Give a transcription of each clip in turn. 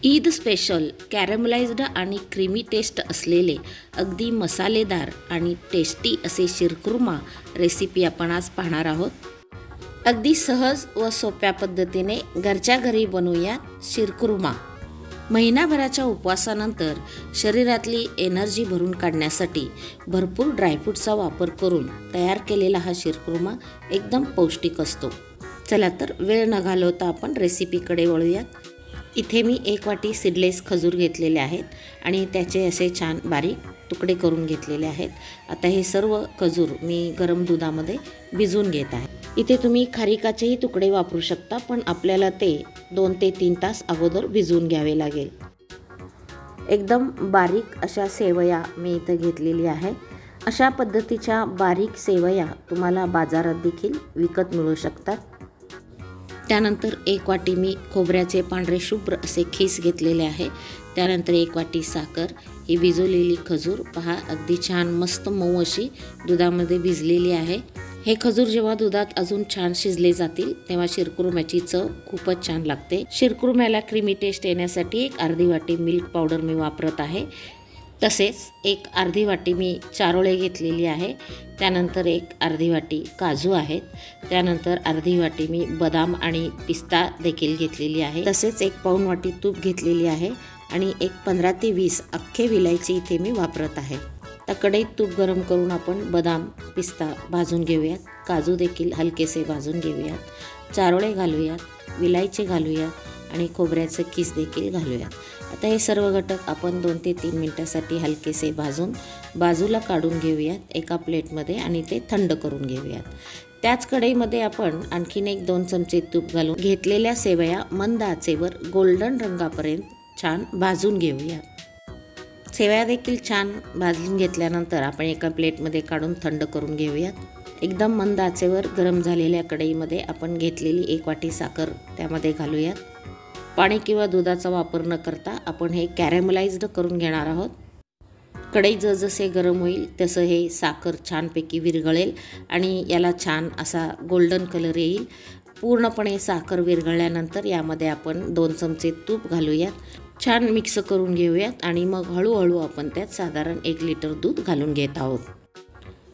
Eid special कॅरमलाइज्ड आणि creamy taste असलेले अगदी मसालेदार आणि टेस्टी असे शीरखुर्मा रेसिपी आपण आज पाहणार आहोत। अगदी सहज व सोप्या पद्धतीने घरच्या घरी बनवूया शीरखुर्मा। महिनाभराच्या उपवासानंतर शरीरातली एनर्जी भरून काढण्यासाठी भरपूर ड्रायफ्रूटचा वापर करून तयार केलेला हा शीरखुर्मा एकदम पौष्टिक असतो। चला तर वेळ न घालवता आपण रेसिपीकडे वळूयात। इथे मी 1 वाटी सीडलेस खजूर घेतलेले आहेत आणि त्याचे असे छान बारीक तुकडे करून घेतलेले आहेत। आता हे सर्व खजूर मी गरम दुधामध्ये भिजवून घेत आहे। इथे तुम्ही खारीकाचेही तुकडे वापरू शकता, पण आपल्याला ते 2 ते 3 तास अगोदर भिजवून घ्यावे लागेल। एकदम बारीक अशा सेवया मी इथे घेतलेली आहे। अशा पद्धतीच्या बारीक सेवया तुम्हाला बाजारात देखील विकत मिळू शकतात। त्यानंतर 1 वाटी मी खोबऱ्याचे पांढरे शुभ्र असे खीस घेतलेले आहे। त्यानंतर 1 वाटी साखर, ही भिजवलेली खजूर पहा अगदी छान मस्त मऊ अशी दुधामध्ये भिजलेली आहे। हे खजूर जेव्हा दुधात अजून छान शिजले जातील तेव्हा शीरखुर्म्याची चव खूपच छान लागते। शीरखुर्म्याला क्रीमी टेस्ट येण्यासाठी 1 अर्धी वाटी मिल्क पावडर मी वापरत आहे। तसेच 1 अर्धी वाटी मी चारोळे घेतलेली आहे। त्यानंतर 1 अर्धी वाटी काजू आहेत। त्यानंतर अर्धी वाटी मी बदाम आणि पिस्ता देखील घेतलेली आहे। तसेच 1 पाऊण वाटी तूप घेतलेली आहे आणि 15 ते 20 अख्खे विलायची इथे मी वापरत आहे। आता कढईत तूप गरम करून आपण बदाम पिस्ता भाजून घेऊयात, काजू देखील हलकेसे भाजून घेऊयात, चारोळे घालूयात, विलायची घालूयात आणि खोबऱ्याचं किस देखील घालूयात। आता हे सर्व घटक आपण 2 ते 3 मिनिटांसाठी हलकेसे भाजून बाजूला काढून घेऊयात एका प्लेटमध्ये आणि ते थंड करून घेऊयात। त्याच कढईमध्ये आपण आणखीन 1-2 चमचे तूप घालून घेतलेल्या सेवया मंद आचेवर गोल्डन रंगापर्यंत छान भाजून घेऊयात। सेवया देखील छान भाजून घेतल्यानंतर आपण एका प्लेटमध्ये काढून थंड करून घेऊयात। एकदम मंद आचेवर गरम झालेल्या कढईमध्ये आपण घेतलेली 1 वाटी साखर त्यामध्ये घालूयात। पाणी किंवा दुधाचा वापर न करता आपण हे कॅरमलाइज्ड करून घेणार आहोत। कढई जसजसे गरम होईल तसं हे साखर छानपैकी विरघळेल आणि याला छान असा गोल्डन कलर येईल। पूर्णपणे साखर विरघळल्यानंतर यामध्ये आपण 2 चमचे तूप घालूयात, छान मिक्स करून घेऊयात आणि मग हळूहळू आपण त्यात साधारण 1 लिटर दूध घालून घेत आहोत।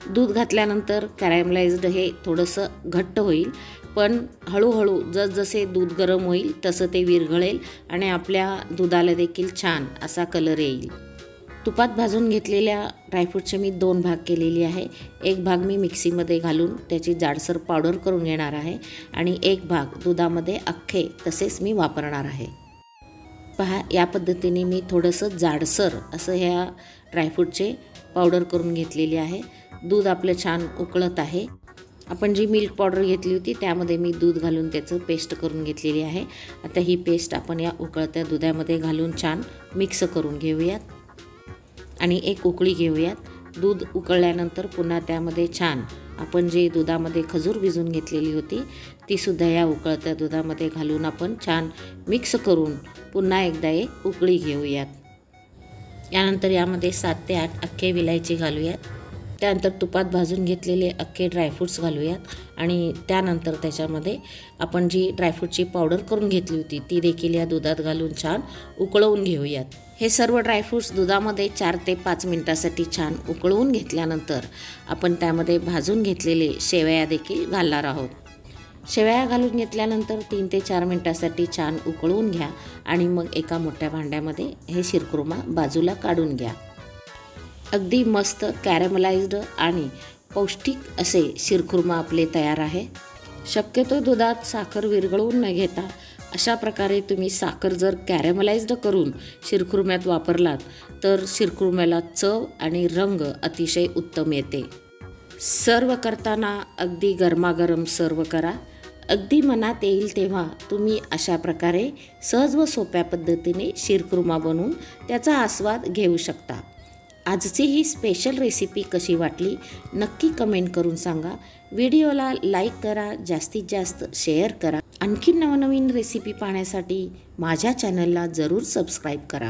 दूध घातल्यानंतर कॅरमलाइज्ड हे थोडंसं घट्ट होईल, पण हळूहळू जसजसे दूध गरम होईल तसं ते विरघळेल आणि आपल्या दुधाला देखील छान असा कलर येईल। तुपात भाजून घेतलेल्या ड्रायफ्रूटचे मी 2 भाग केलेली आहे। 1 भाग मी मिक्सीमध्ये घालून त्याची जाडसर पावडर करून घेणार आहे आणि 1 भाग दुधामध्ये अख्खे तसेच मी वापरणार आहे। पहा या पद्धतीने मी थोडंसं जाडसर असं ह्या ड्रायफ्रूटचे पावडर करून घेतलेली आहे। दूध आपलं छान उकळत आहे। आपण जी मिल्क पावडर घेतली होती त्यामध्ये मी दूध घालून त्याचं पेस्ट करून घेतलेली आहे। आता ही पेस्ट आपण या उकळत्या दुधामध्ये घालून छान मिक्स करून घेऊयात आणि 1 उकळी घेऊयात। दूध उकळल्यानंतर पुन्हा त्यामध्ये छान आपण जे दुधामध्ये खजूर भिजवून घेतलेली होती ती सुद्धा या उकळत्या दुधामध्ये घालून आपण छान मिक्स करून पुन्हा एकदा 1 उकळी घेऊयात। यानंतर यामध्ये 7 ते 8 अख्खे विलायची घालूयात। त्यानंतर तुपात भाजून घेतलेले अख्खे ड्रायफ्रूट्स घालूयात आणि त्यानंतर त्याच्यामध्ये आपण जी ड्रायफ्रूटची पावडर करून घेतली होती ती देखील या दुधात घालून छान उकळवून घेऊयात। हे सर्व ड्रायफ्रूट्स दुधामध्ये 4 ते 5 मिनिटांसाठी छान उकळवून घेतल्यानंतर आपण त्यामध्ये भाजून घेतलेले शेवया देखील घालणार आहोत। शेवया घालून घेतल्यानंतर 3 ते 4 मिनिटांसाठी छान उकळवून घ्या आणि मग एका मोठ्या भांड्यामध्ये हे शीरखुर्मा बाजूला काढून घ्या। अगदी मस्त कॅरमलाइज्ड आणि पौष्टिक असे शीरखुर्मा आपले तयार आहे। शक्यतो दुधात साखर विरघळवून न घेता अशा प्रकारे तुम्ही साखर जर कॅरमलाइज्ड करून शीरखुर्म्यात वापरलात तर शीरखुर्म्याला चव आणि रंग अतिशय उत्तम येते। सर्व करताना अगदी गरमागरम सर्व करा। अगदी मनात येईल तेव्हा तुम्ही अशा प्रकारे सहज व सोप्या पद्धतीने शीरखुर्मा बनवून त्याचा आस्वाद घेऊ शकता। आजची ही स्पेशल रेसिपी कशी वाटली नक्की कमेंट करून सांगा। व्हिडिओला लाईक करा, जास्तीत जास्त शेअर करा। आणखी नवनवीन रेसिपी पाहण्यासाठी माझ्या चॅनलला जरूर सबस्क्राईब करा।